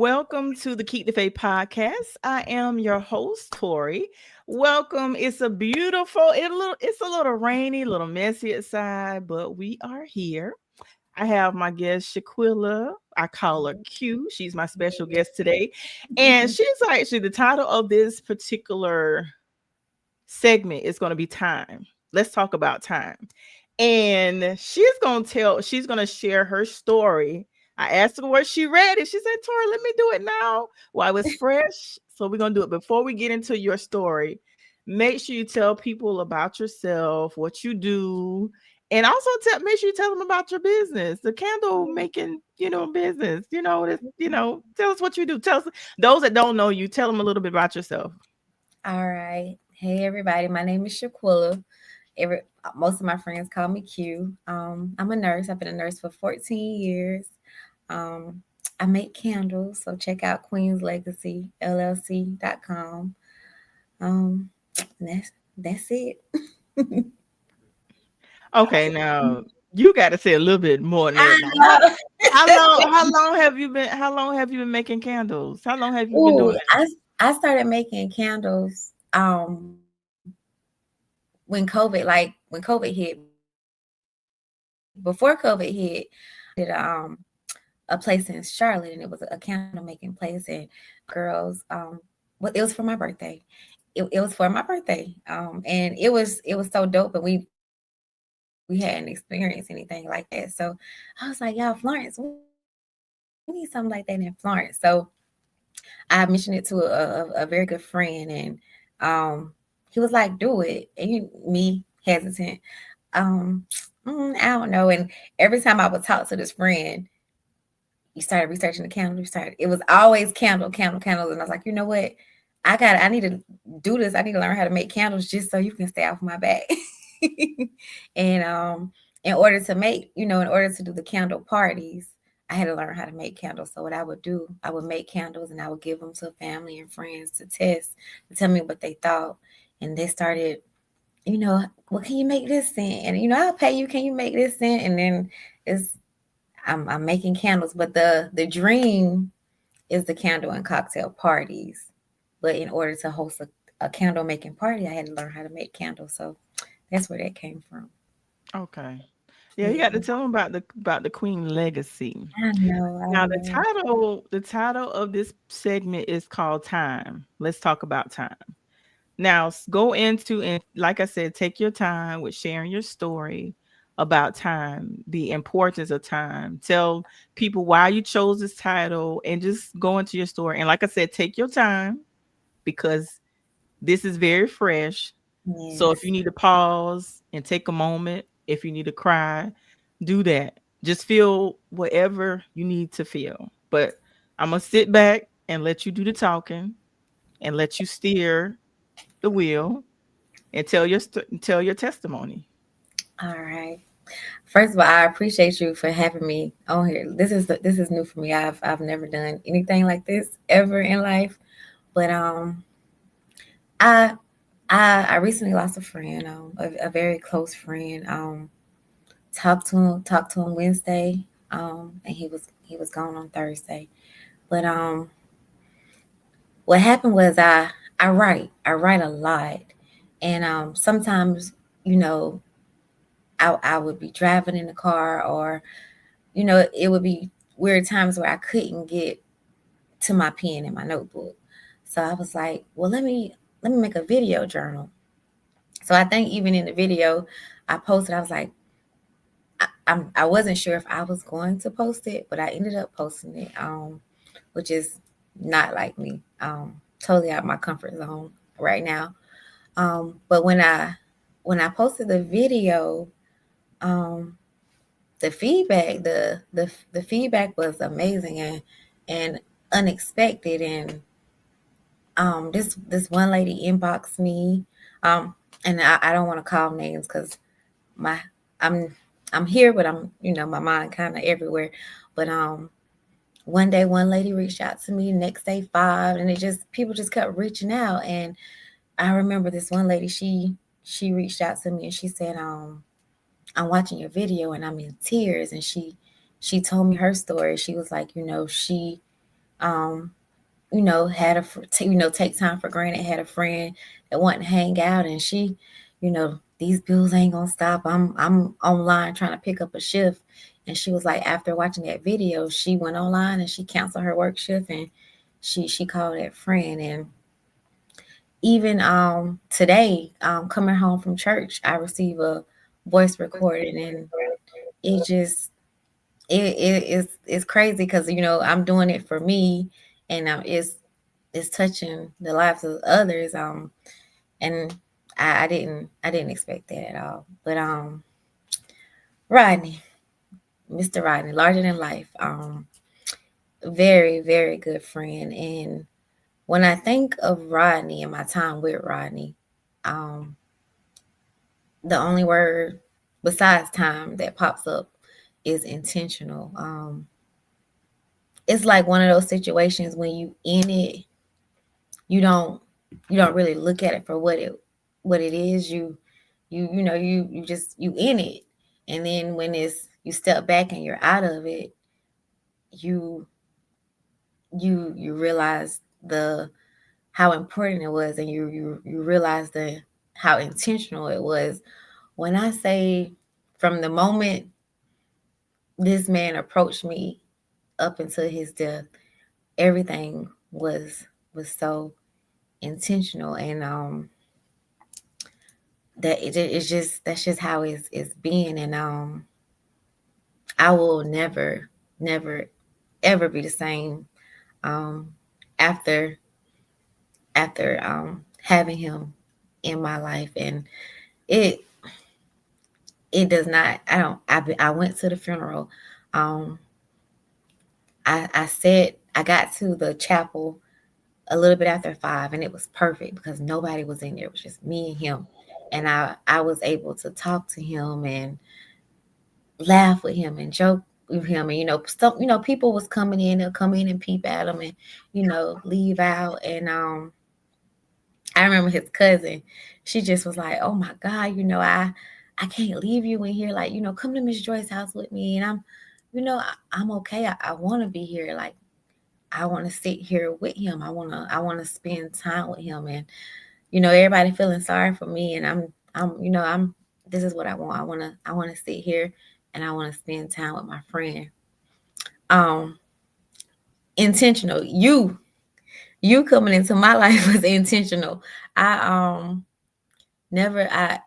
Welcome to the Keep the Faith podcast. I am your host, Tori. Welcome. It's a little rainy, a little messy outside, but we are here. I have my guest Shequila. I call her Q. She's my special guest today. And she's actually the title of this particular segment is going to be time. Let's talk about time. And she's going to share her story. I asked her where she read it. She said, Tori, let me do it now while it's fresh. So we're going to do it before we get into your story. Make sure you tell people about yourself, what you do, and also make sure you tell them about your business, the candle making, business. Tell us what you do. Tell us those that don't know you. Tell them a little bit about yourself. All right. Hey, everybody. My name is Shequila. Most of my friends call me Q. I'm a nurse. I've been a nurse for 14 years. I make candles, so check out queenslegacyllc.com. That's it. Okay, now you got to say a little bit more than that. I Now, know. how long have you been making candles? How long have you been doing Ooh, it? I started making candles when COVID hit. Before COVID hit, I did a place in Charlotte, and it was a candle making place, and girls well, it was for my birthday. It was for my birthday. And it was so dope, and we hadn't experienced anything like that. So I was like, y'all, Florence, we need something like that in Florence. So I mentioned it to a very good friend, and he was like, do it. And me hesitant. I don't know. And every time I would talk to this friend, you started researching the candle. It was always candles. And I was like, you know what? I need to do this. I need to learn how to make candles just so you can stay off my back. And in order to do the candle parties, I had to learn how to make candles. So what I would do, I would make candles and I would give them to family and friends to test, to tell me what they thought. And they started, well, can you make this scent? And I'll pay you. Can you make this scent? And then it's I'm making candles, but the dream is the candle and cocktail parties. But in order to host a candle making party, I had to learn how to make candles. So that's where that came from. Okay. Yeah, you got to Yeah, tell them about the Queen legacy. I know, I Now, the know. title the title of this segment is called Time. Let's talk about time. Now, go into, and like I said, take your time with sharing your story about time, the importance of time. Tell people why you chose this title and just go into your story. And like I said, take your time because this is very fresh. So if you Yes. need to pause and take a moment, if you need to cry, do that. Just feel whatever you need to feel. But I'm going to sit back and let you do the talking and let you steer the wheel and tell your testimony. All right. First of all, I appreciate you for having me on here. This is new for me. I've never done anything like this ever in life. But I I recently lost a friend, a very close friend. Talked to him Wednesday, and he was gone on Thursday. But what happened was I write a lot, and sometimes you know I would be driving in the car, or it would be weird times where I couldn't get to my pen and my notebook. So I was like, well, let me make a video journal. So I think even in the video I posted, I was like, I wasn't sure if I was going to post it, but I ended up posting it, which is not like me, totally out of my comfort zone right now. But when I posted the video, um, the feedback was amazing and unexpected. And this one lady inboxed me, um, and I don't want to call names because my I'm I'm here, but my mind kind of everywhere. But one day one lady reached out to me, next day five, and people just kept reaching out. And I remember this one lady, she reached out to me and she said, I'm watching your video and I'm in tears. And she told me her story. She was like, Um, had take time for granted. Had a friend that wanted to hang out, and she, these bills ain't gonna stop. I'm online trying to pick up a shift, and she was like, after watching that video, she went online and she canceled her work shift, and she called that friend. And even today, coming home from church, I receive a voice recording, and it just it's crazy because I'm doing it for me, and it's touching the lives of others. And I didn't expect that at all. But Rodney, Mr. Rodney, larger than life, very very good friend. And when I think of Rodney and my time with Rodney, um, the only word besides time that pops up is intentional. It's like one of those situations when you in it, you don't you don't really look at it for what it is. You just you in it, and then when it's you step back and you're out of it, you you realize the how important it was, and you realize the how intentional it was. When I say from the moment this man approached me up until his death, everything was so intentional. And it's just that's just how it's been. And I will never ever be the same um after having him in my life. And it it does not I don't I went to the funeral. um I said I got to the chapel a little bit after 5, and it was perfect because nobody was in there. It was just me and him. And I was able to talk to him and laugh with him and joke with him. And some people was coming in, they'll come in and peep at him, and leave out. And I remember his cousin, she just was like, oh my God, I can't leave you in here. Like, come to Miss Joy's house with me. And I'm okay. I want to be here. Like, I want to sit here with him. I want to spend time with him. And everybody feeling sorry for me, and I'm this is what I want. I want to sit here, and I want to spend time with my friend. Um Intentional. You coming into my life was intentional. I never I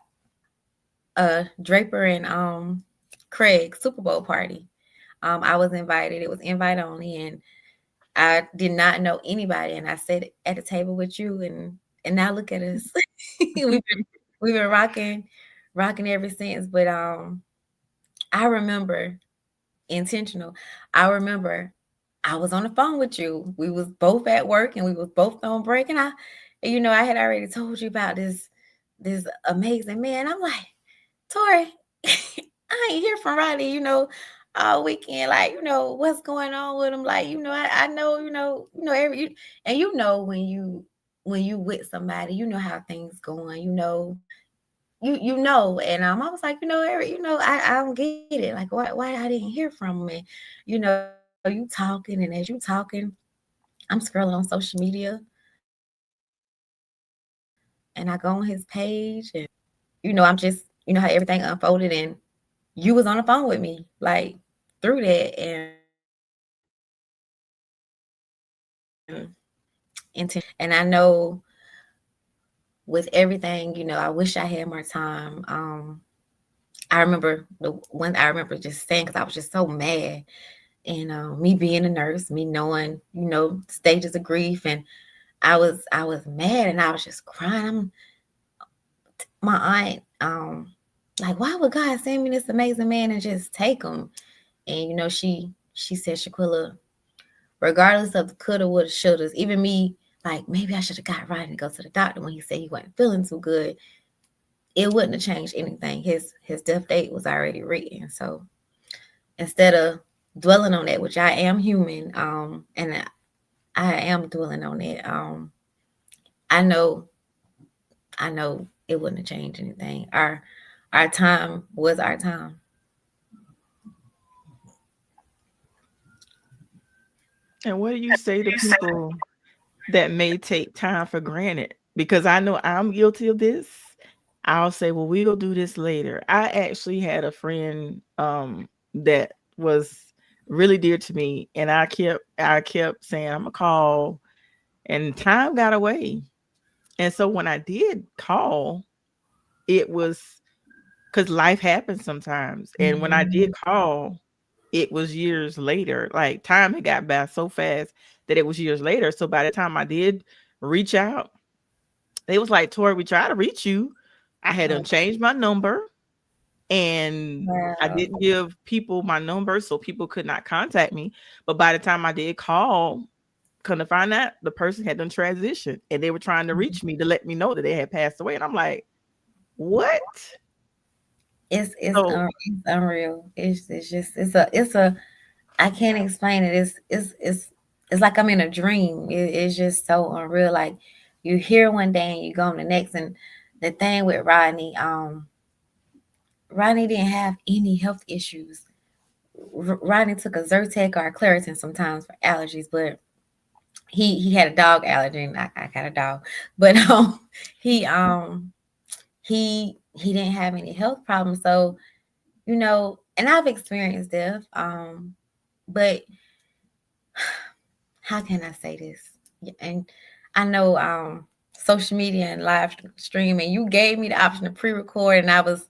Draper and Craig Super Bowl party. I was invited. It was invite only, and I did not know anybody. And I sat at the table with you, and now look at us. We've been rocking ever since. But I remember intentional. I remember I was on the phone with you. We was both at work, and we was both on break. And I had already told you about this amazing man. I'm like, Tori, I ain't hear from Riley, all weekend. Like, what's going on with him? Like, I know, and when you with somebody, how things going, and I was like, Eric, I don't get it. Like, why I didn't hear from him? And you talking, and as you talking, I'm scrolling on social media, and I go on his page, and I'm just, how everything unfolded, and you was on the phone with me, like, through that. And intentional. And I know with everything, I wish I had more time. I remember just saying, because I was just so mad. And me being a nurse, me knowing, stages of grief, and I was mad, and I was just crying. My aunt, like, why would God send me this amazing man and just take him? And she said, Shequila, regardless of the coulda, woulda, shouldas, even me, like, maybe I should have got right and go to the doctor when he said he wasn't feeling too good. It wouldn't have changed anything. His death date was already written. So instead of dwelling on that, which I am human, and I am dwelling on it, I know it wouldn't have changed anything. Our time was our time. And what do you say to people that may take time for granted? Because I know I'm guilty of this. I'll say, well, we'll do this later. I actually had a friend that was really dear to me, and I kept saying I'm gonna call, and time got away. And so when I did call, it was because life happens sometimes. And when I did Mhm. call, it was years later. Like time had got by so fast that it was years later. So by the time I did reach out, they was like, Tori, we tried to reach you. I had to Oh, change my number, and I wow. didn't give people my number so people could not contact me. But by the time I did call, come to find out the person had done transition and they were trying to reach me to let me know that they had passed away. And I'm like, what? So It's unreal. It's just it's a I can't explain it. It's like I'm in a dream. It's just so unreal. Like you hear one day and you go on the next. And the thing with Rodney, Rodney didn't have any health issues. Rodney took a Zyrtec or a Claritin sometimes for allergies, but he had a dog allergy, and I got a dog, but he he didn't have any health problems. So and I've experienced death, but how can I say this? And I know social media and live streaming, you gave me the option to pre-record, and I was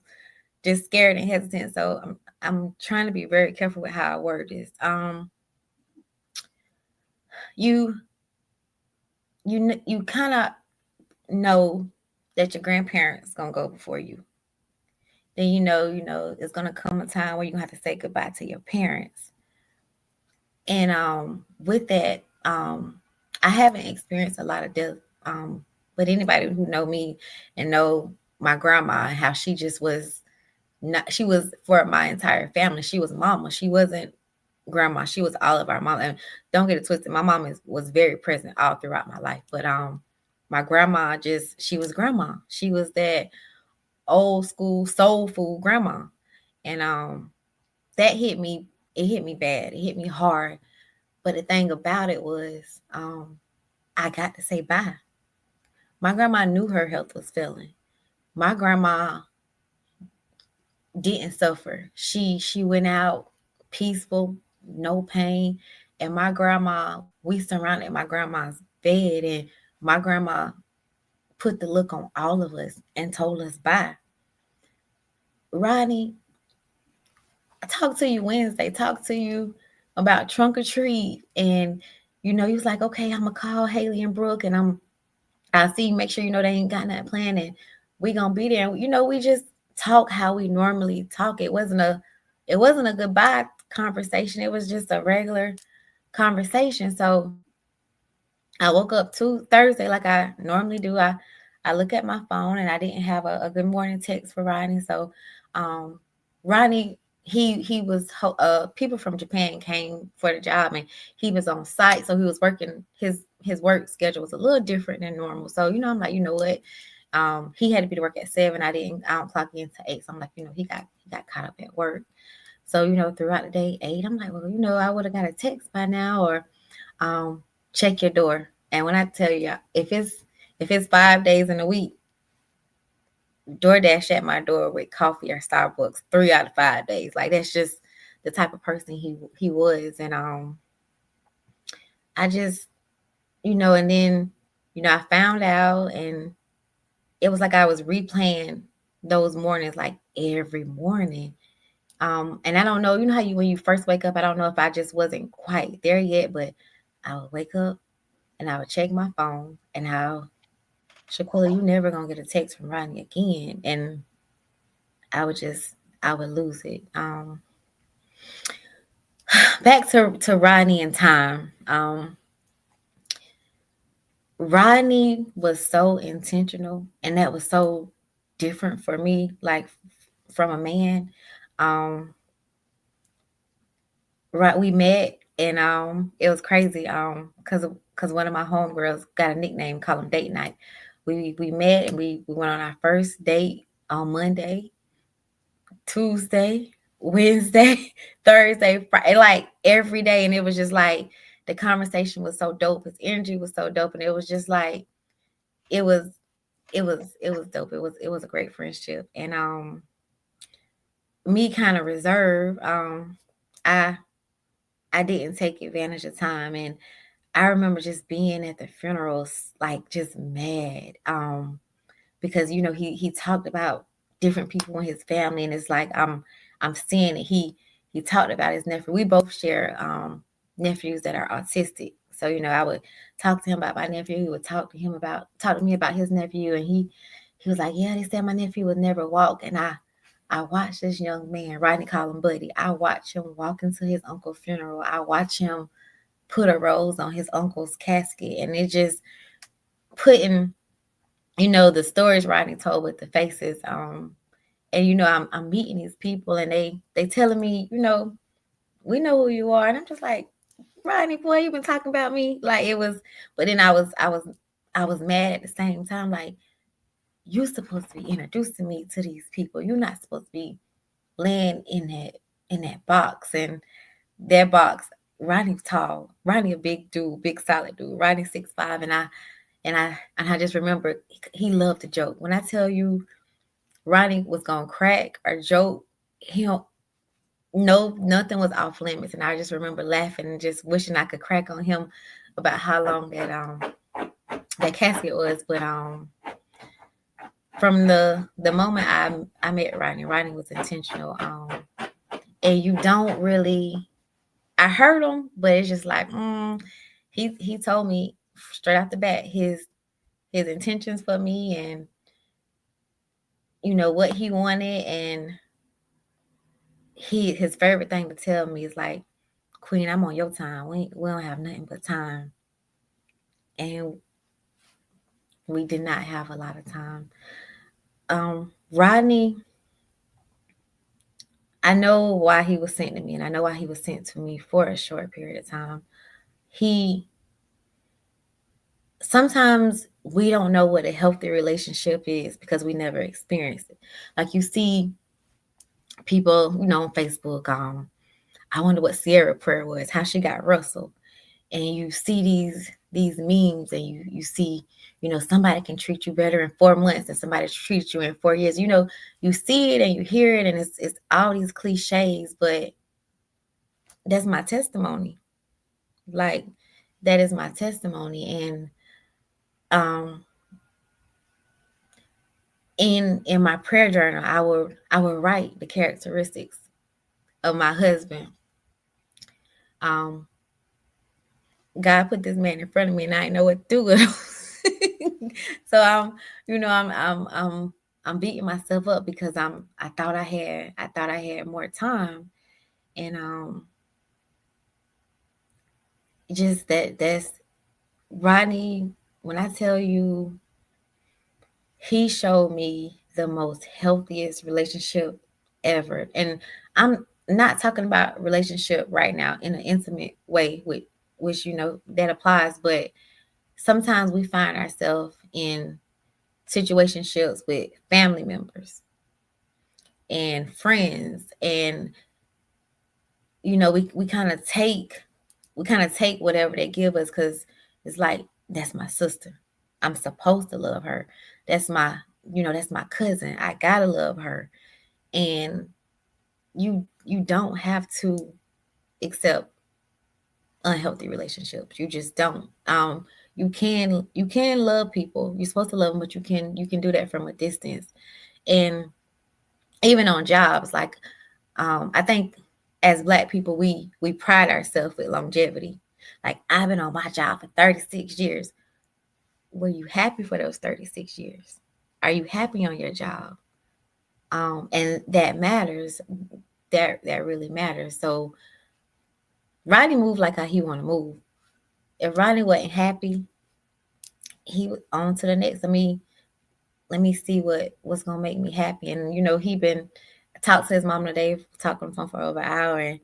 just scared and hesitant. So I'm trying to be very careful with how I word this. You you kind of know that your grandparents gonna go before you. Then it's gonna come a time where you're gonna have to say goodbye to your parents. And with that, I haven't experienced a lot of death. But anybody who know me and know my grandma, how she just was not, she was for my entire family. She was mama. She wasn't grandma. She was all of our mom. And don't get it twisted. My mom was very present all throughout my life. But my grandma she was grandma. She was that old school soul food grandma. And that hit me. It hit me bad. It hit me hard. But the thing about it was, I got to say bye. My grandma knew her health was failing. My grandma didn't suffer. She went out peaceful, no pain. And my grandma, we surrounded my grandma's bed, and my grandma put the look on all of us and told us bye. Rodney, I talked to you Wednesday, talked to you about trunk or treat. And he was like, okay, I'm gonna call Haley and Brooke, and I see, make sure they ain't got nothing planned, and we gonna be there. And we just talk how we normally talk. It wasn't a goodbye conversation. It was just a regular conversation. So I woke up to Thursday like I normally do. I look at my phone, and I didn't have a good morning text for Rodney. So um Rodney, he was people from Japan came for the job, and he was on site, so he was working. His work schedule was a little different than normal. So I'm like, you know what? He had to be to work at 7. I don't clock in to 8. So I'm like, he got caught up at work. So throughout the day, 8, I'm like, well, I would have got a text by now, or um check your door. And when I tell you, if it's 5 days in a week, DoorDash at my door with coffee or Starbucks 3 out of 5 days. Like, that's just the type of person he was. And I just and then I found out, and it was like I was replaying those mornings, like every morning. And I don't know, how when you first wake up, I don't know if I just wasn't quite there yet, but I would wake up and I would check my phone, and Shequila, you never gonna get a text from Rodney again. And I would just I would lose it. Back to Rodney and time. Rodney was so intentional, and that was so different for me, like from a man. Um, right, we met, and it was crazy. Because one of my homegirls got a nickname, called him Date Night. We met, and we went on our first date on Monday, Tuesday, Wednesday, Thursday, Friday, like every day. And it was just like the conversation was so dope. His energy was so dope, and it was just like it was it was dope. It was a great friendship, and me kind of reserved. I I didn't take advantage of time, and I remember just being at the funerals, like just mad. Because he talked about different people in his family, and it's like I'm seeing it. He talked about his nephew. We both share nephews that are autistic, so I would talk to him about my nephew. He would talk to me about his nephew, and he was like, yeah, they said my nephew would never walk, and I watched this young man, Rodney, call him Buddy. I watched him walk into his uncle's funeral. I watched him put a rose on his uncle's casket, and it just putting the stories Rodney told with the faces. And I'm meeting these people, and they telling me, we know who you are, and I'm just like, Rodney, boy, you been talking about me, like it was. But then I was mad at the same time, like you supposed to be introducing me to these people. You're not supposed to be laying in that box, and that box. Rodney's tall. Rodney a big dude, big solid dude. Rodney 6'5", and I just remember he loved to joke. When I tell you Rodney was gonna crack or joke, he no nothing was off limits, and I just remember laughing and just wishing I could crack on him about how long that casket was. But from the moment I met Rodney was intentional. And you don't really, I heard him, but it's just like he told me straight off the bat his intentions for me, and what he wanted, and his favorite thing to tell me is like, Queen, I'm on your time. We don't have nothing but time. And we did not have a lot of time. Rodney, I know why he was sent to me, and I know why he was sent to me for a short period of time. He Sometimes we don't know what a healthy relationship is because we never experienced it. Like you see people, on Facebook, I wonder what Sierra prayer was, how she got Russell. And you see these memes, and you see, somebody can treat you better in 4 months than somebody treats you in 4 years. You see it and you hear it, and it's all these cliches, but that's my testimony. Like that is my testimony. And um in my prayer journal, I would write the characteristics of my husband. Um, God put this man in front of me, and I didn't know what to do with him. So I'm beating myself up because I thought I had more time, and just that's Rodney. When I tell you, he showed me the most healthiest relationship ever. And I'm not talking about relationship right now in an intimate way, with which that applies, but sometimes we find ourselves in situationships with family members and friends, and we kind of take whatever they give us, because it's like, that's my sister, I'm supposed to love her. That's my cousin, I gotta love her. And you don't have to accept unhealthy relationships. You just don't. You can love people, you're supposed to love them, but you can do that from a distance. And even on jobs, like I think as Black people, we pride ourselves with longevity. Like, I've been on my job for 36 years. Were you happy for those 36 years? Are you happy on your job? And that matters. That really matters. So Rodney moved like how he want to move. If Rodney wasn't happy, he was on to the next. Let me see what's gonna make me happy. And he been talked to his mom today, talked on the phone for over an hour, and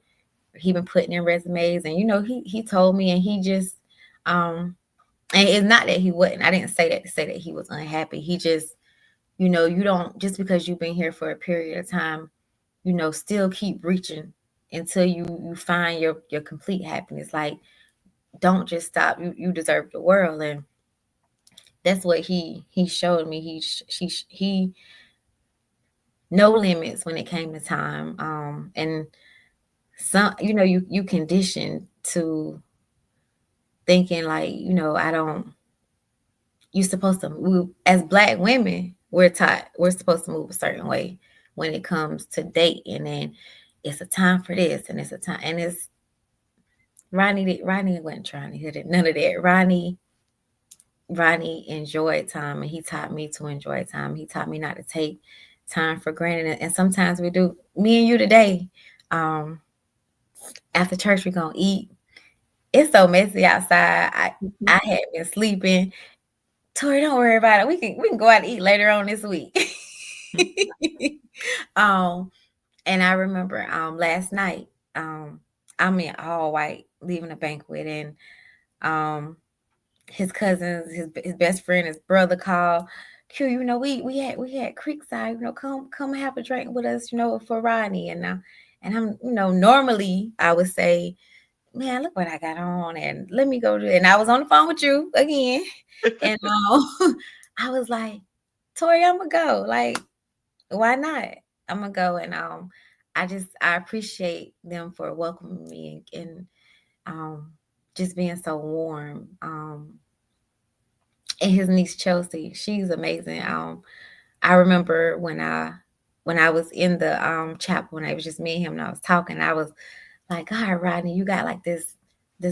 he been putting in resumes. And he told me, and he just and it's not that he wasn't. I didn't say that to say that he was unhappy. He just, you don't, just because you've been here for a period of time, still keep reaching until you find your complete happiness. Like, don't just stop. You deserve the world, and that's what he showed me. He no limits when it came to time. And some, you conditioned to thinking like, I don't. You're supposed to move as Black women. We're taught we're supposed to move a certain way when it comes to dating, and it's a time for this, and it's a time, and it's Ronnie wasn't trying to hit it. None of that. Ronnie enjoyed time, and he taught me to enjoy time. He taught me not to take time for granted. And sometimes we do. Me and you today, um, after church, we're gonna eat. It's so messy outside. I had been sleeping. Tori, don't worry about it. We can go out and eat later on this week. um, and I remember last night, I'm in all white leaving a banquet, and um his cousins, his best friend, his brother called. Q, we had Creekside, come have a drink with us, for Rodney. And I'm, normally I would say, man, look what I got on, and let me go do it. And I was on the phone with you again, and I was like, Tori, I'm gonna go. Like, why not? I'm gonna go. And I appreciate them for welcoming me, and um just being so warm. And his niece Chelsea, she's amazing. I remember when I was in the chapel, when it was just me and him, and I was talking, I was like, God, Rodney, you got like this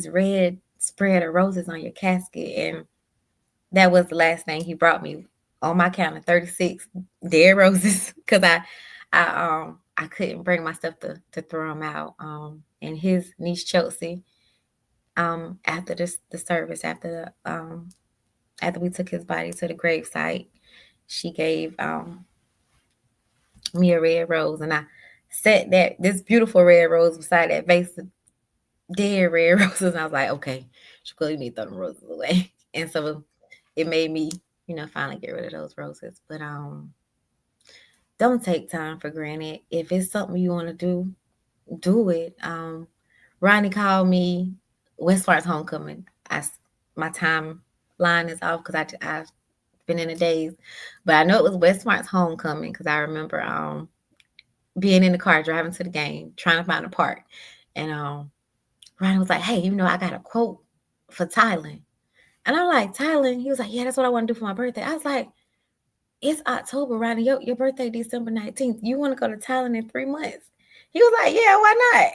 red spread of roses on your casket. And that was the last thing he brought me on my count of 36 dead roses, because I couldn't bring myself to throw them out. And his niece Chelsea, after the service, after we took his body to the gravesite, she gave me a red rose, and I set this beautiful red rose beside that vase of dead red roses. And I was like, okay, Shequila, you need to throw them roses away. And so it made me, finally get rid of those roses. But don't take time for granted. If it's something you want to do it. Ronnie called me Westfart's homecoming. My timeline is off because I've been in the days, but I know it was Westfart's homecoming because I remember being in the car driving to the game, trying to find a park, and Ronnie was like, "Hey, I got a quote for Thailand," and I'm like, "Thailand?" He was like, "Yeah, that's what I want to do for my birthday." I was like, "It's October, Ronnie. Your birthday December 19th. You want to go to Thailand in 3 months?" He was like, "Yeah, why not?"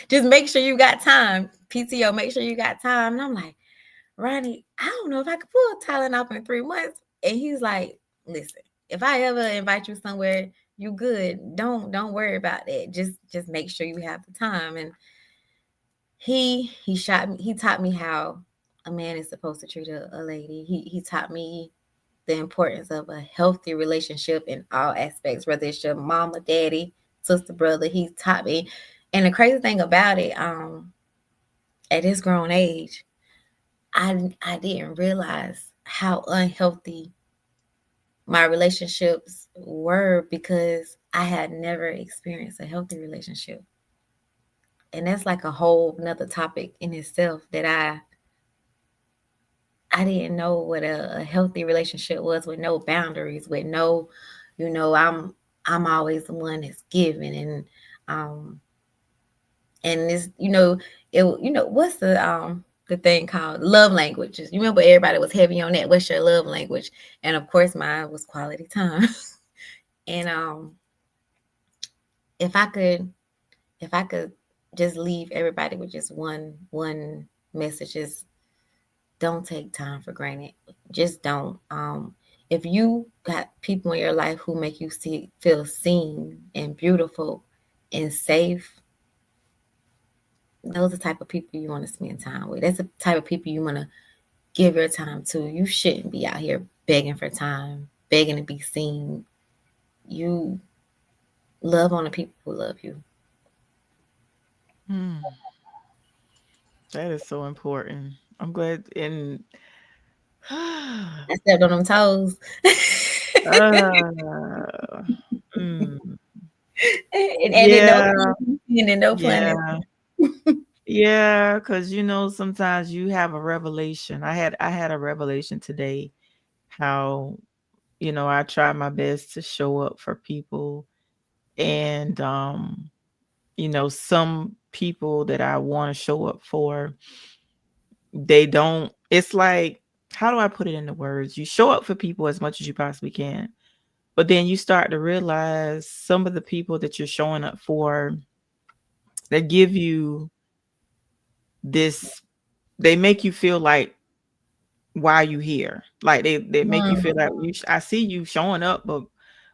Just make sure you got time. PTO, make sure you got time. And I'm like, Ronnie, I don't know if I could pull Thailand off in 3 months. And he's like, listen, if I ever invite you somewhere, you good. Don't worry about that. Just make sure you have the time. And he taught me how a man is supposed to treat a lady. He taught me the importance of a healthy relationship in all aspects, whether it's your mama, daddy, sister, brother. He taught me. And the crazy thing about it, at this grown age, I didn't realize how unhealthy my relationships were because I had never experienced a healthy relationship. And that's like a whole another topic in itself that I didn't know what a healthy relationship was, with no boundaries, with no, I'm always the one that's giving. And this, what's the thing called love languages. You remember everybody was heavy on that. What's your love language? And of course mine was quality time. And if I could just leave everybody with just one message, is don't take time for granted. Just don't. If you got people in your life who make you feel seen and beautiful and safe, those are the type of people you want to spend time with. That's the type of people you want to give your time to. You shouldn't be out here begging for time, begging to be seen. You love on the people who love you. Hmm. That is so important. I'm glad. And I stepped on them toes. uh, mm, And then no yeah, pun, and then no pun. yeah. Yeah, because sometimes you have a revelation. I had a revelation today how, I try my best to show up for people. And some people that I want to show up for, they don't. It's like, how do I put it into words? You show up for people as much as you possibly can, but then you start to realize some of the people that you're showing up for, that give you this, they make you feel like, why you here? Like they make you feel Mm, like, I see you showing up, but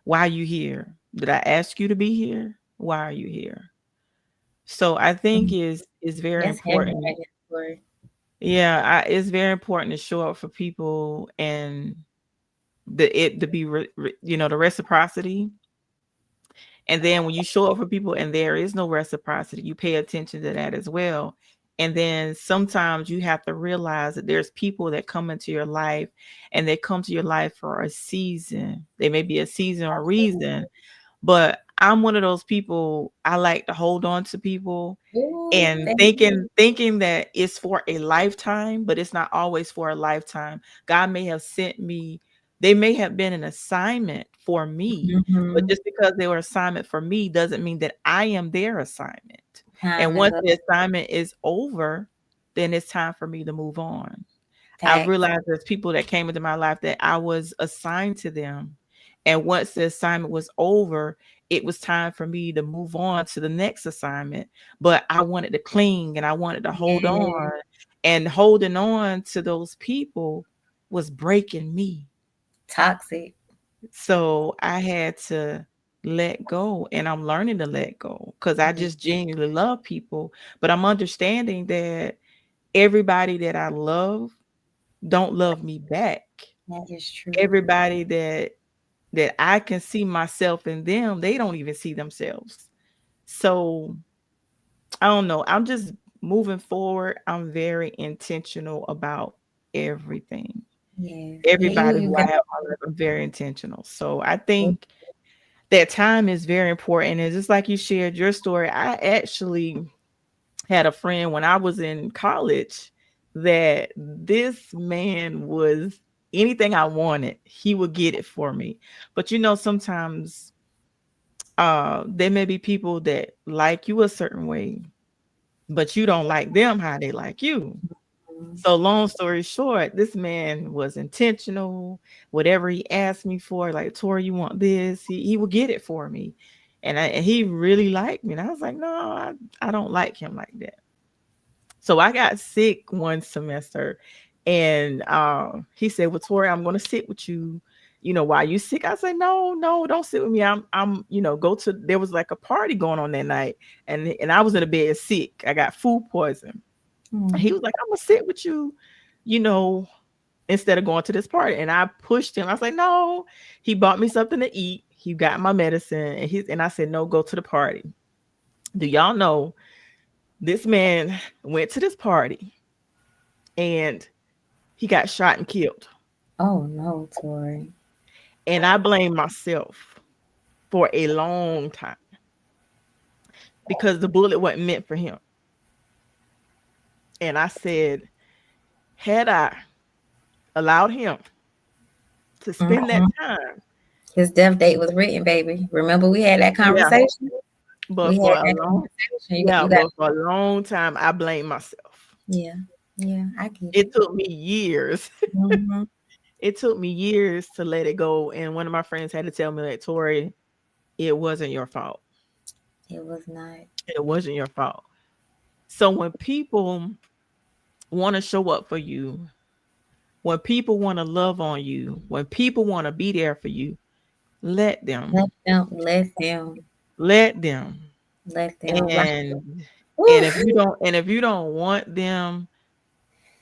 why you here? Did I ask you to be here? Why are you here? So I think mm. is very That's heavy important. right there, Yeah, it's very important to show up for people, and it to be the reciprocity. And then when you show up for people and there is no reciprocity, you pay attention to that as well. And then sometimes you have to realize that there's people that come into your life, and they come to your life for a season. They may be a season or a reason, but I'm one of those people, I like to hold on to people, Ooh, and thinking that it's for a lifetime, but it's not always for a lifetime. God may have sent me, they may have been an assignment for me, but mm-hmm. just because they were assignment for me doesn't mean that I am their assignment. And Time is once up. the assignment is over, then it's time for me to move on. I've Facts. realized there's people that came into my life that I was assigned to them. And once the assignment was over, it was time for me to move on to the next assignment. But I wanted to cling and I wanted to hold Yeah. on. And holding on to those people was breaking me. Toxic. So I had to let go. And I'm learning to let go because I Yeah, just genuinely love people. But I'm understanding that everybody that I love don't love me back. that is true. Everybody that I can see myself in them, they don't even see themselves. So I don't know. I'm just moving forward. I'm very intentional about everything. Yes. Yeah, Everybody you who I got have in my life, I'm very intentional. So I think that time is very important. And just like you shared your story, I actually had a friend when I was in college that this man was, anything I wanted, he would get it for me. But sometimes there may be people that like you a certain way, but you don't like them how they like you. mhm. So long story short, this man was intentional. Whatever he asked me for, like, Tori, you want this? He would get it for me. And he really liked me. And I was like, no, I don't like him like that. So I got sick one semester, and he said, "Well, Tori, I'm going to sit with you. While you sick." I said, "No, no, don't sit with me. Go to." There was like a party going on that night, and I was in a bed sick. I got food poison. Mm. He was like, "I'm gonna sit with you, you know, instead of going to this party." And I pushed him. I was like, "No." He bought me something to eat. He got my medicine, and I said, "No, go to the party." Do y'all know this man went to this party and he got shot and killed. Oh no, Tori. And I blame myself for a long time because the bullet wasn't meant for him. And I said, had I allowed him to spend that Hmm. time, His death date was written, baby. Remember we had that yeah, conversation? but We for had a that long, conversation. yeah, You got but for a long time, I blame myself. yeah. Yeah, I get It it. took me years. Hmm. It took me years to let it go. And one of my friends had to tell me, like, Tori, it wasn't your fault. It was not. It wasn't your fault. So when people want to show up for you, when people want to love on you, when people want to be there for you, let them. Let them, Let them. let them. Like, And woo, if you don't want them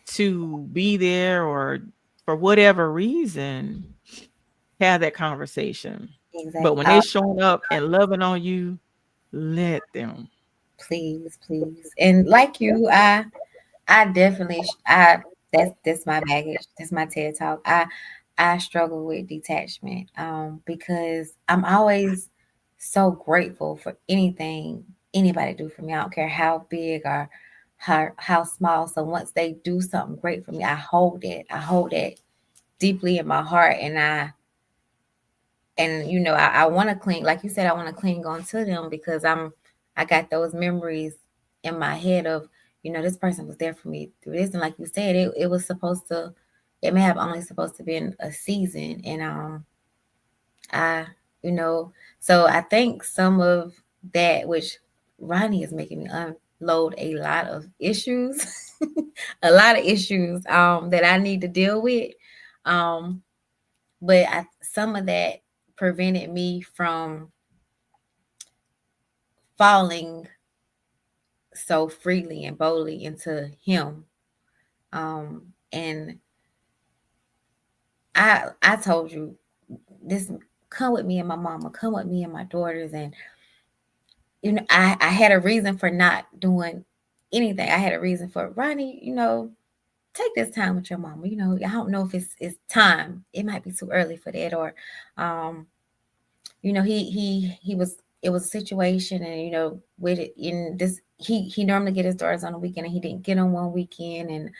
to be there, or for whatever reason, have that conversation. But exactly. when they're showing up and loving on you, let them. Please, please. And like you, I definitely, that's my baggage. That's my TED talk. I struggle with detachment, because I'm always so grateful for anything anybody do for me. I don't care how big or how small. So once they do something great for me, I hold it. I hold it deeply in my heart, and I want to cling, like you said, I want to cling on to them because I got those memories in my head of, this person was there for me through this. And like you said, it was supposed to, it may have only supposed to been a season. And I you know so I think some of that, which Ronnie is making me unload a lot of issues, a lot of issues that I need to deal with. um but some of that prevented me from falling so freely and boldly into him. And I told you this, come with me and my mama, come with me and my daughters. And I had a reason for not doing anything. I had a reason for, Ronnie, take this time with your mama. I don't know if it's time. It might be too early for that. Or he was, it was a situation. And with it in this, he normally get his daughters on the weekend, and he didn't get them one weekend. And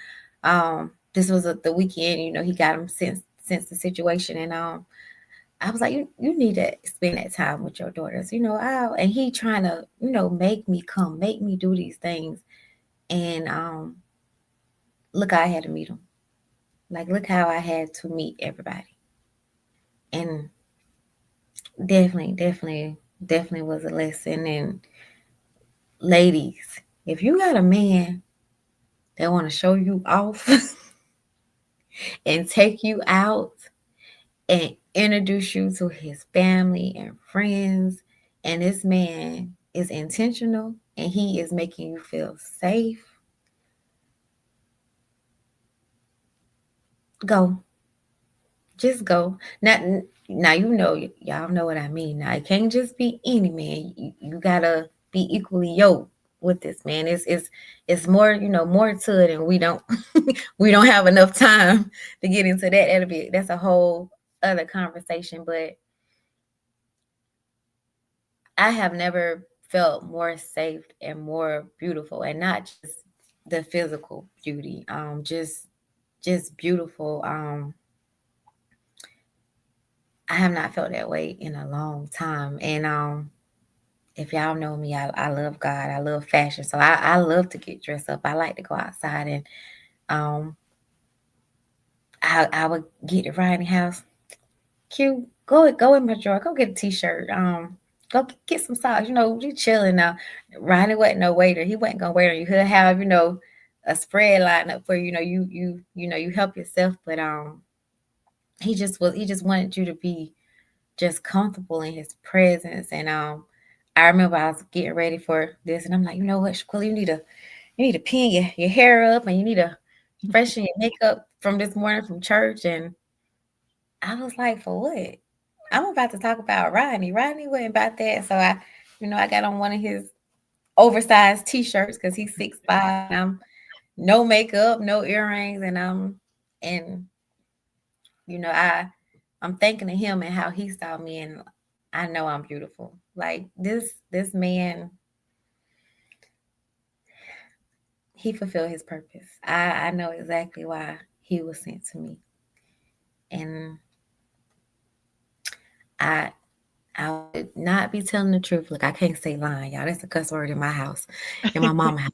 this was the weekend, he got them since the situation. And I was like, you need to spend that time with your daughters, and he trying to, make me come, make me do these things. And look, I had to meet him. Like, look how I had to meet everybody. And definitely was a lesson. And ladies, if you got a man that want to show you off and take you out and introduce you to his family and friends, and this man is intentional and he is making you feel safe, go. Just go. Now y'all know what I mean. Now it can't just be any man. You gotta be equally yoked with this man. It's more, more to it, and we don't we don't have enough time to get into that. That's a whole other conversation. But I have never felt more safe and more beautiful, and not just the physical beauty. Just beautiful. I have not felt that way in a long time. And if y'all know me, I love God. I love fashion. So I love to get dressed up. I like to go outside, and um I would get it right in the house. Q, go in my drawer, go get a t-shirt. Go get some socks. You chilling now. Ronnie wasn't no waiter. He wasn't gonna wait on you. He'll have, a spread line up for you. You help yourself. But he just wanted you to be just comfortable in his presence. And I remember I was getting ready for this, and I'm like, you know what, Shaquilla, you need to pin your hair up, and you need to freshen your makeup from this morning from church. And I was like, for what? I'm about to talk about Rodney. Rodney wasn't about that. So I got on one of his oversized t-shirts because he's 6'5", and I'm no makeup, no earrings, and and you know, I I'm thinking of him and how he saw me, and I know I'm beautiful. Like this man, he fulfilled his purpose. I know exactly why he was sent to me. And I I would not be telling the truth. Look, I can't say lying, y'all. That's a cuss word in my house, in my mama's house.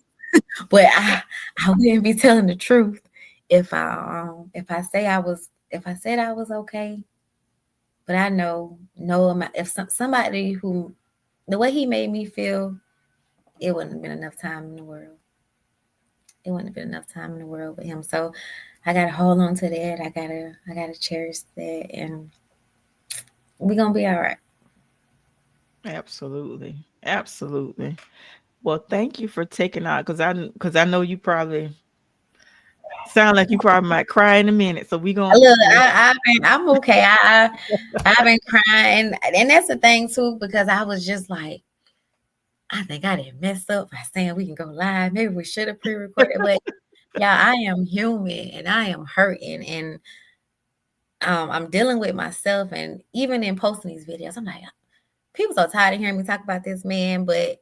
But I wouldn't be telling the truth if I said I was okay. But I know no amount, if somebody who, the way he made me feel, it wouldn't have been enough time in the world. It wouldn't have been enough time in the world with him. So I gotta hold on to that. I gotta cherish that, and we're gonna be all right. Absolutely. Absolutely. Well, thank you for taking out, because I know you probably sound like you probably might cry in a minute. So we gonna Look, I'm okay. I've been crying, and that's the thing too, because I was just like, I think I didn't mess up by saying we can go live. Maybe we should have pre-recorded, but yeah, I am human and I am hurting, and I'm dealing with myself. And even in posting these videos, I'm like, people so tired of hearing me talk about this man, but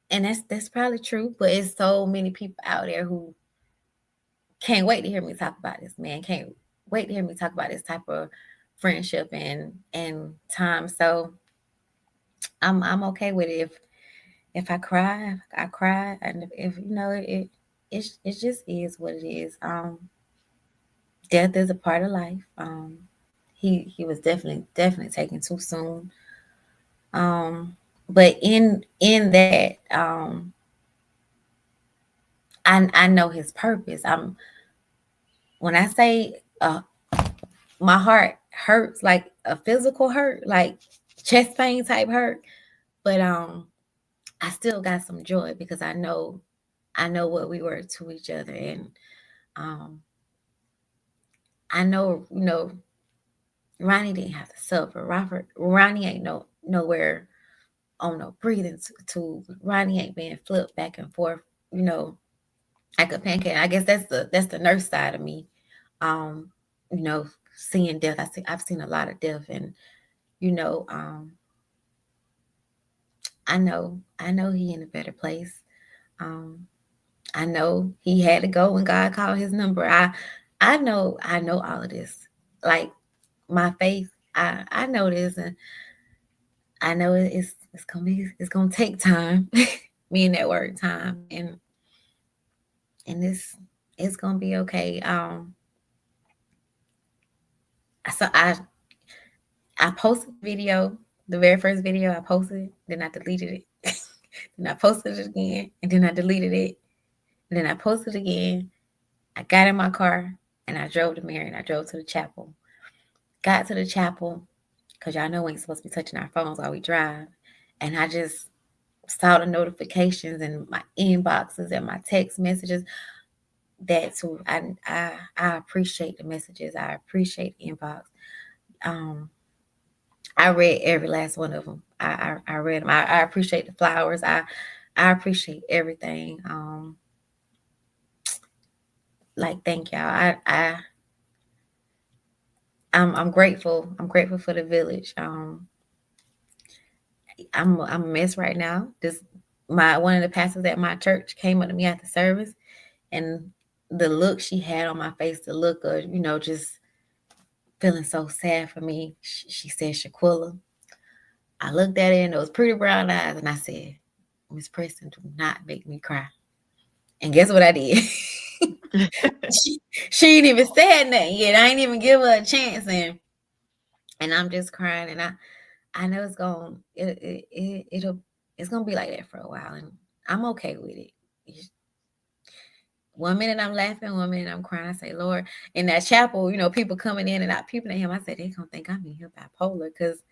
And that's probably true, but it's so many people out there who can't wait to hear me talk about this, man. Can't wait to hear me talk about this type of friendship and time. So I'm okay with it. If I cry, I cry, and if you know it just is what it is. Death is a part of life. He was definitely taken too soon. Um, but in that, I know his purpose. When I say my heart hurts, like a physical hurt, like chest pain type hurt, but I still got some joy because I know what we were to each other, and um I know, Ronnie didn't have to suffer. Ronnie ain't nowhere on no breathing tube. Ronnie ain't being flipped back and forth, you know, like a pancake. I guess that's the nurse side of me. Um, you know, seeing death. I've seen a lot of death, and you know, I know he in a better place. Um, I know he had to go when God called his number. I know all of this. Like my faith, I know this, and I know it's gonna take time. Me and that word time, and it's gonna be okay. So I posted the video, the very first video I posted, then I deleted it. Then I posted it again, and then I deleted it. And then I posted it again. I got in my car and I drove to Marion. I drove to the chapel. Got to the chapel because y'all know we ain't supposed to be touching our phones while we drive. And I just saw the notifications and my inboxes and my text messages. That too, I appreciate the messages. I appreciate the inbox. Um, I read every last one of them. I read them. I appreciate the flowers. I appreciate everything. Like thank y'all. I'm grateful. I'm grateful for the village. I'm a mess right now. This my one of the pastors at my church came up to me at the service, and the look she had on my face, the look of just feeling so sad for me. She said, "Shequila." I looked at her in those pretty brown eyes, and I said, "Miss Preston, do not make me cry." And guess what I did? she, she ain't even said nothing yet. I ain't even give her a chance, and I'm just crying, and I know it's gonna be like that for a while, and I'm okay with it. One minute I'm laughing, one minute I'm crying. I say, Lord, in that chapel, people coming in and out, peeping at him. I said, they gonna think I'm in here bipolar because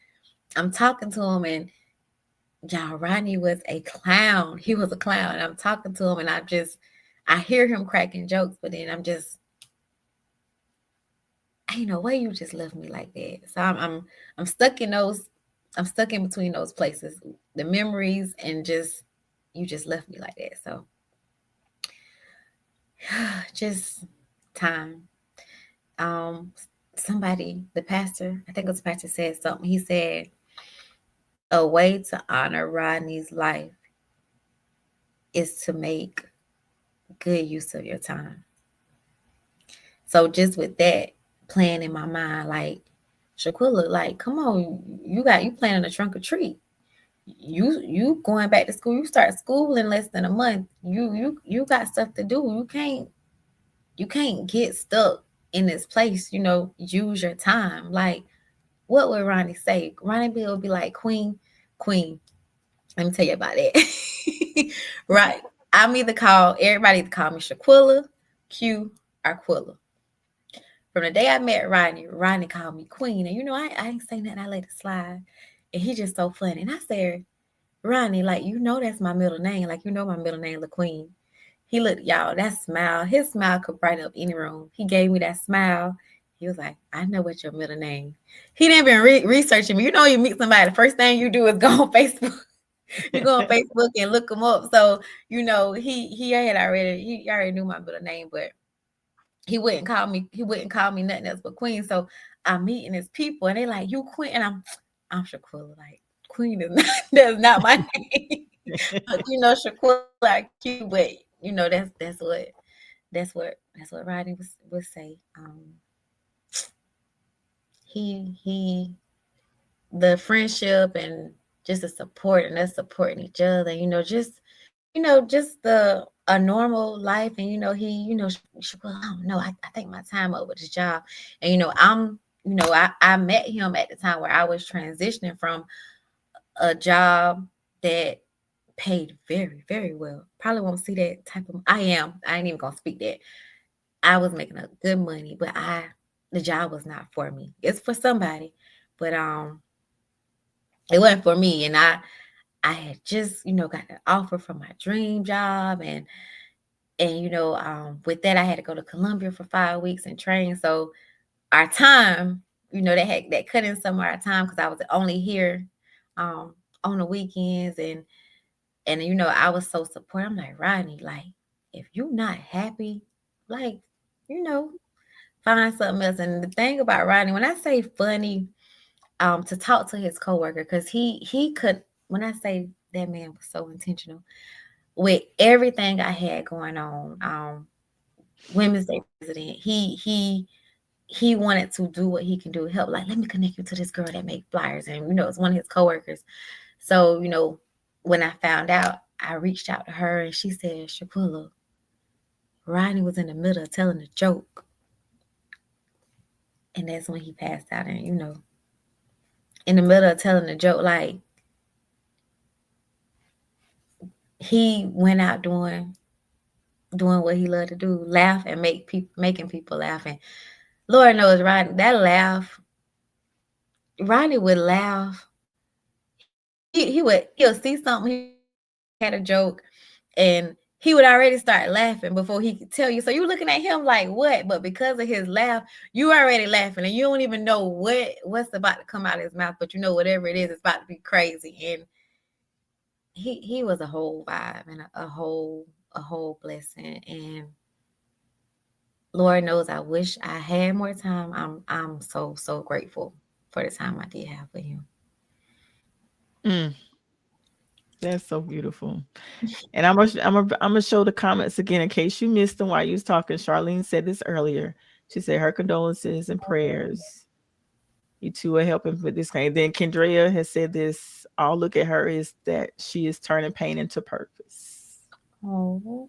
I'm talking to him, and y'all, Rodney was a clown. He was a clown, and I'm talking to him, and I hear him cracking jokes, but then I'm just, ain't no way you just left me like that. So I'm stuck in those. I'm stuck in between those places, the memories, and just you just left me like that. So just time. Um, somebody, the pastor, I think it was the pastor, said something. He said, "A way to honor Rodney's life is to make good use of your time." So just with that playing in my mind, like Shequila, like, come on, you planning a trunk or treat. You going back to school. You start school in less than a month. You got stuff to do. You can't get stuck in this place. Use your time. Like, what would Ronnie say? Ronnie Bill would be like, Queen. Let me tell you about that. Right. Everybody either call me Shequila, Q, or Quilla. From the day I met Ronnie called me Queen. And I ain't saying that. I let it slide. And he just so funny. And I said, Ronnie, like, that's my middle name. Like, my middle name, LaQueen. He looked, y'all, that smile. His smile could brighten up any room. He gave me that smile. He was like, I know what's your middle name. He didn't even researching me. You meet somebody, the first thing you do is go on Facebook. You go on Facebook and look them up. So, he already knew my middle name, but he wouldn't call me nothing else but Queen. So I'm meeting his people, and they like, you Queen, and I'm Shequila. Like, Queen is not that's not my name. Shaquilla are cute, but that's what Rodney would say. He the friendship and just the support and us supporting each other, just the a normal life. And Shaquilla, I don't know, I think my time up with this job. And I met him at the time where I was transitioning from a job that paid very, very well. Probably won't see that type of. I ain't even gonna speak that. I was making a good money, but the job was not for me. It's for somebody, but it wasn't for me. And I had just got the offer from my dream job, and with that I had to go to Columbia for 5 weeks and train. So our time, that cut in some of our time because I was only here on the weekends. And I was so supportive. I'm like, Rodney, like, if you're not happy, like, you know, find something else. And the thing about Rodney, when I say funny, to talk to his coworker, because he could, when I say that man was so intentional with everything I had going on, Women's Day president, he wanted to do what he can do, help, like, let me connect you to this girl that make flyers. And it's one of his coworkers. So when I found out, I reached out to her and she said, Shequila, Rodney was in the middle of telling a joke. And that's when he passed out. And in the middle of telling a joke, like, he went out doing what he loved to do, laugh and making people laugh. And Lord knows, Rodney would laugh. He'll see something, he had a joke, and he would already start laughing before he could tell you. So you're looking at him like, what? But because of his laugh, you already laughing, and you don't even know what's about to come out of his mouth. But whatever it is, it's about to be crazy. And he was a whole vibe and a whole blessing. And Lord knows, I wish I had more time. I'm so grateful for the time I did have with him. Mm, that's so beautiful. And I'm gonna show the comments again in case you missed them while you was talking. Charlene said this earlier. She said her condolences and prayers. You two are helping with this kind. Then Kendria has said this. All look at her is that she is turning pain into purpose. Oh,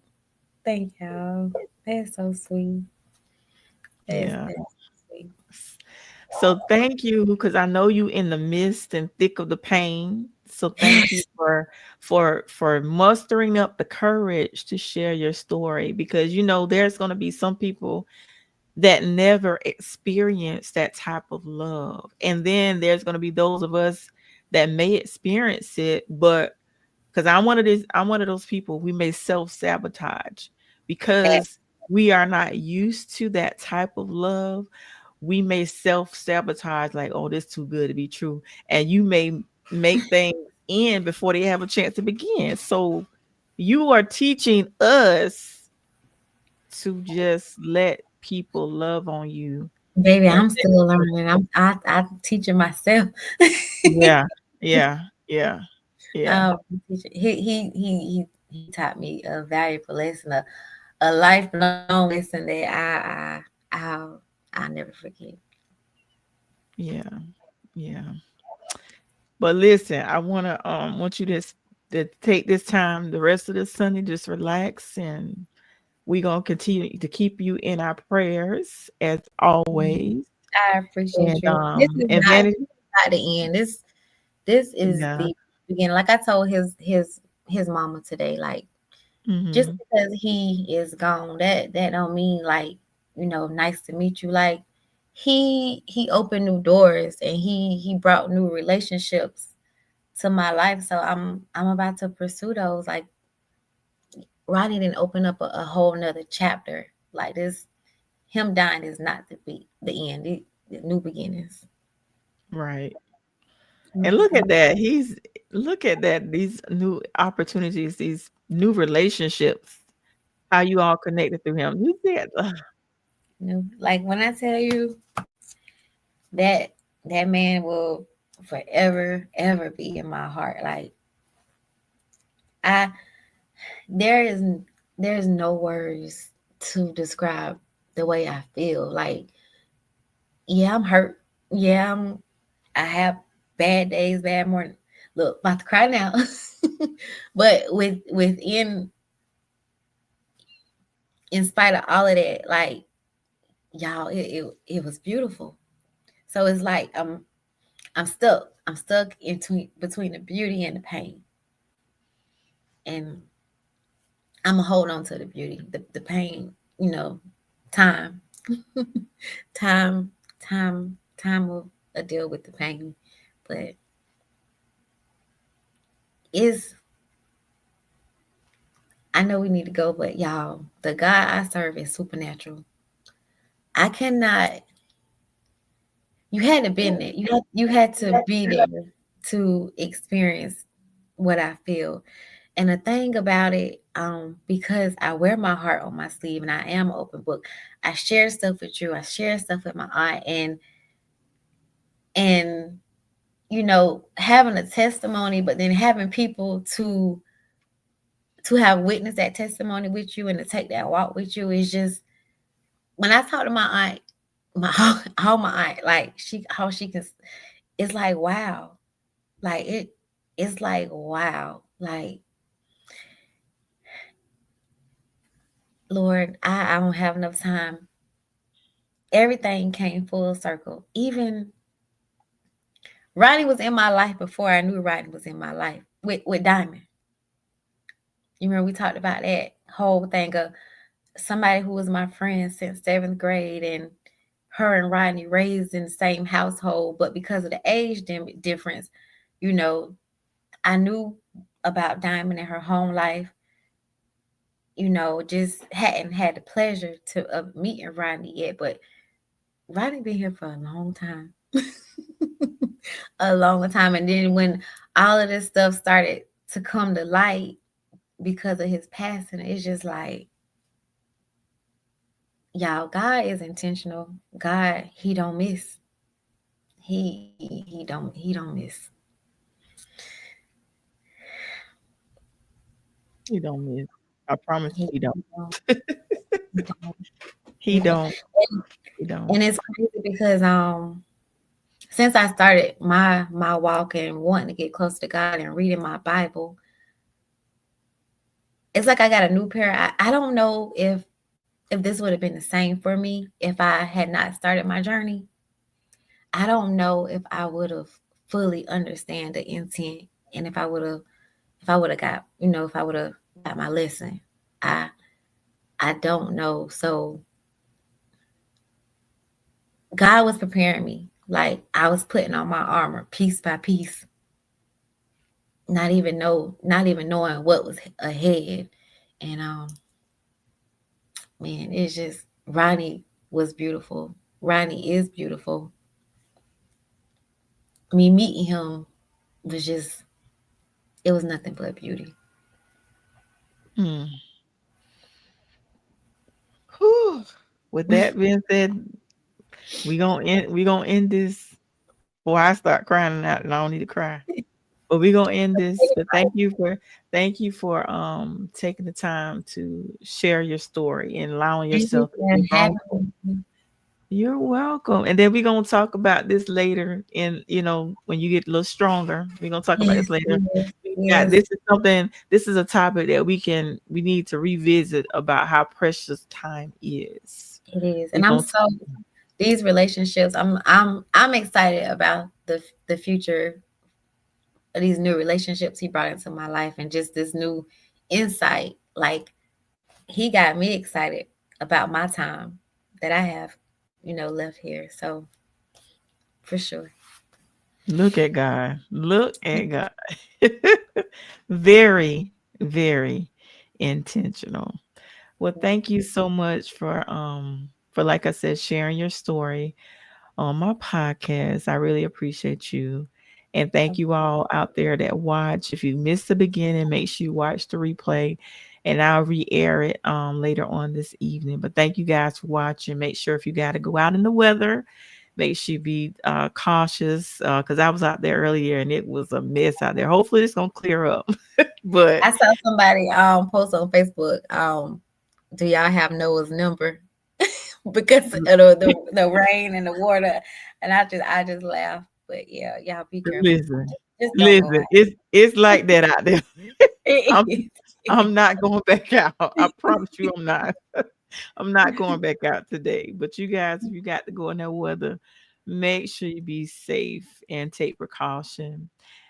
thank y'all. That's so sweet. Yeah. That's sweet. So thank you, because I know you in the midst and thick of the pain. So thank you for mustering up the courage to share your story, because there's going to be some people that never experience that type of love. And then there's going to be those of us that may experience it, but because I'm one of those people, we may self-sabotage because we are not used to that type of love. We may self-sabotage, like, oh, this too good to be true. And you may make things end before they have a chance to begin. So you are teaching us to just let people love on you. Baby, And I'm still learning. I'm teaching myself. yeah, yeah, yeah, yeah, He taught me a valuable lesson, a lifelong lesson that I'll never forget. yeah, yeah. But listen, I want you to take this time, the rest of this Sunday, just relax, and we're gonna continue to keep you in our prayers as always. I appreciate And you. This is and not Vanity, the end. This is yeah. the beginning. Like I told his mama today, like, just Hmm. because he is gone, that don't mean, like, nice to meet you. Like, he opened new doors, and he brought new relationships to my life. So I'm about to pursue those. Like, Ronnie didn't open up a whole nother chapter. Like, this, him dying is not the end. The new beginnings. Right. And Mhm. look at that. Look at that. These new opportunities, these new relationships, how you all connected through him. You see it. Like, when I tell you that that man will forever ever be in my heart. Like, I there is there's no words to describe the way I feel. Like, yeah, I'm hurt. Yeah, I have bad days, bad morning. Look, about to cry now. But within in spite of all of that, like, y'all, it was beautiful. So it's like I'm stuck. I'm stuck in between the beauty and the pain. And I'm gonna hold on to the beauty. The pain, you know, time. time, time will deal with the pain. But is I know we need to go, but y'all, the God I serve is supernatural. I cannot. You had to been there. You had to be there to experience what I feel. And the thing about it, because I wear my heart on my sleeve and I am an open book, I share stuff with you. I share stuff with my aunt, and having a testimony, but then having people to have witnessed that testimony with you and to take that walk with you is just when I talk to my aunt, my how my aunt like how she can, it's like wow, like it's like wow, like Lord, I don't have enough time. Everything came full circle. Even Ronnie was in my life before I knew Ronnie was in my life with Diamond. You remember we talked about that whole thing of somebody who was my friend since seventh grade, and her and Rodney raised in the same household, but because of the age difference, you know, I knew about Diamond and her home life. Just hadn't had the pleasure of meeting Rodney yet, but Rodney been here for a long time, a long time. And then when all of this stuff started to come to light because of his passing, it's just like, y'all, God is intentional. God, he don't miss. He don't miss. He don't miss. I promise He, he don't. he don't. He don't. He don't. He don't. And it's crazy because since I started my walk and wanting to get close to God and reading my Bible, it's like I got a new pair. I don't know if this would have been the same for me if I had not started my journey. I don't know if I would have fully understand the intent, and if I would have got, if I would have got my lesson. I don't know. So God was preparing me. Like I was putting on my armor piece by piece, not even knowing what was ahead. And man, it's just Ronnie was beautiful. Ronnie is beautiful. Me meeting him was just, it was nothing but beauty. Hmm. Whew. With that being said, we gonna end this before I start crying out, and I don't need to cry. But we're gonna end this. But thank you for taking the time to share your story and allowing Thank you yourself to for be having vulnerable. me. You're welcome. And then we're gonna talk about this later in, when you get a little stronger. We're gonna talk about Yes, this later. yes, Yeah, yes, this is a topic that we need to revisit about how precious time is. it is. We're And I'm gonna so these relationships. I'm excited about the future of these new relationships he brought into my life, and just this new insight. Like he got me excited about my time that I have, left here. So for sure. look at God. Look at God. Very, very intentional. Well, thank you so much for like I said, sharing your story on my podcast. I really appreciate you. And thank you all out there that watch. If you missed the beginning, make sure you watch the replay, and I'll re-air it later on this evening. But thank you guys for watching. Make sure if you got to go out in the weather, Make sure you be cautious, because I was out there earlier and it was a mess out there. Hopefully it's gonna clear up. But I saw somebody post on Facebook. Do y'all have Noah's number? Because of the rain and the water, and I just laugh. But yeah, y'all be careful. listen, Just don't go listen, it's like that out there. out. I'm I'm not going back out. I promise you I'm not. I'm not going back out today. But you guys, if you got to go in that weather, make sure you be safe and take precaution.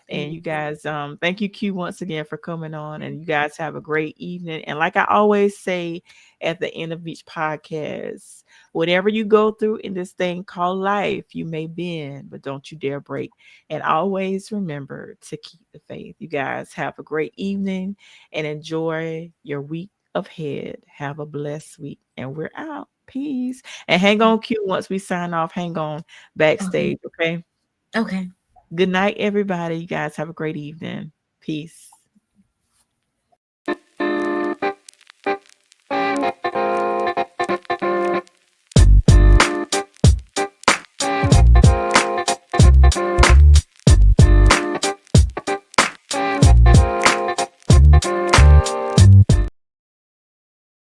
And you guys, thank you, Q, once again for coming on. And you guys have a great evening. And like I always say at the end of each podcast, whatever you go through in this thing called life, you may bend, but don't you dare break. And always remember to keep the faith. You guys have a great evening and enjoy your week ahead. Have a blessed week. And we're out. Peace. And hang on, Q. Once we sign off, hang on Okay. backstage. Okay. Okay. Good night, everybody. You guys have a great evening. Peace.